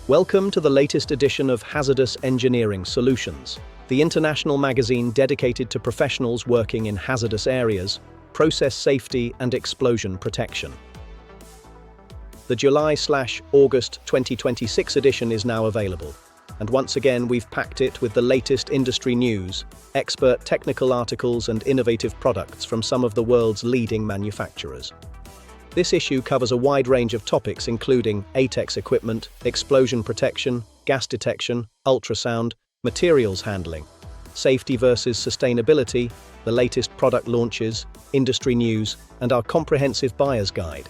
Welcome to the latest edition of Hazardous Engineering Solutions, the international magazine dedicated to professionals working in hazardous areas, process safety and explosion protection. The July/August 2026 edition is now available, and once again we've packed it with the latest industry news, expert technical articles and innovative products from some of the world's leading manufacturers. This issue covers a wide range of topics including ATEX equipment, explosion protection, gas detection, ultrasound, materials handling, safety versus sustainability, the latest product launches, industry news, and our comprehensive buyer's guide.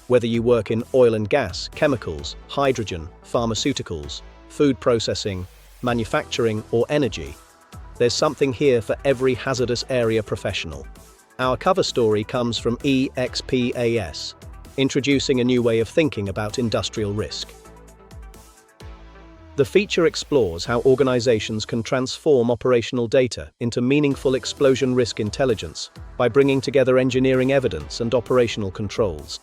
Whether you work in oil and gas, chemicals, hydrogen, pharmaceuticals, food processing, manufacturing, or energy, there's something here for every hazardous area professional. Our cover story comes from EXPAS, introducing a new way of thinking about industrial risk. The feature explores how organizations can transform operational data into meaningful explosion risk intelligence by bringing together engineering evidence and operational controls.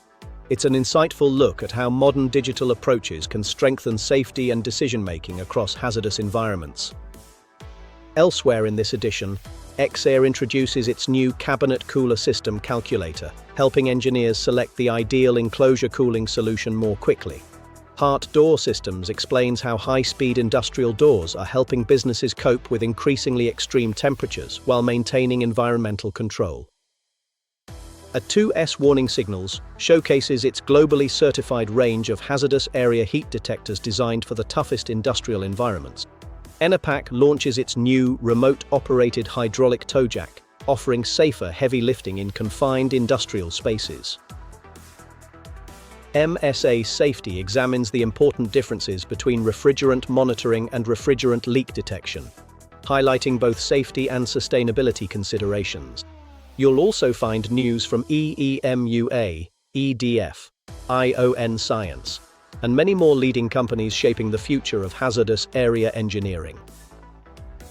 It's an insightful look at how modern digital approaches can strengthen safety and decision-making across hazardous environments. Elsewhere in this edition, Xair introduces its new cabinet cooler system calculator, helping engineers select the ideal enclosure cooling solution more quickly. Hart Door Systems explains how high-speed industrial doors are helping businesses cope with increasingly extreme temperatures while maintaining environmental control. A 2S Warning Signals showcases its globally certified range of hazardous area heat detectors designed for the toughest industrial environments. Enerpac launches its new remote-operated hydraulic toe jack, offering safer heavy lifting in confined industrial spaces. MSA Safety examines the important differences between refrigerant monitoring and refrigerant leak detection, highlighting both safety and sustainability considerations. You'll also find news from EEMUA, EDF, ION Science, and many more leading companies shaping the future of hazardous area engineering.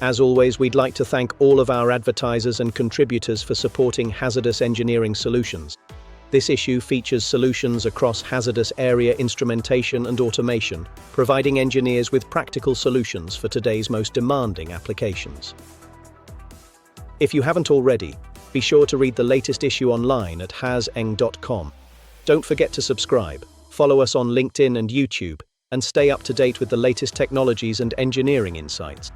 As always, we'd like to thank all of our advertisers and contributors for supporting Hazardous Engineering Solutions. This issue features solutions across hazardous area instrumentation and automation, providing engineers with practical solutions for today's most demanding applications. If you haven't already, be sure to read the latest issue online at hazeng.com. Don't forget to subscribe. Follow us on LinkedIn and YouTube, and stay up to date with the latest technologies and engineering insights.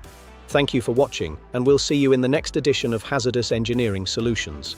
Thank you for watching, and we'll see you in the next edition of Hazardous Engineering Solutions.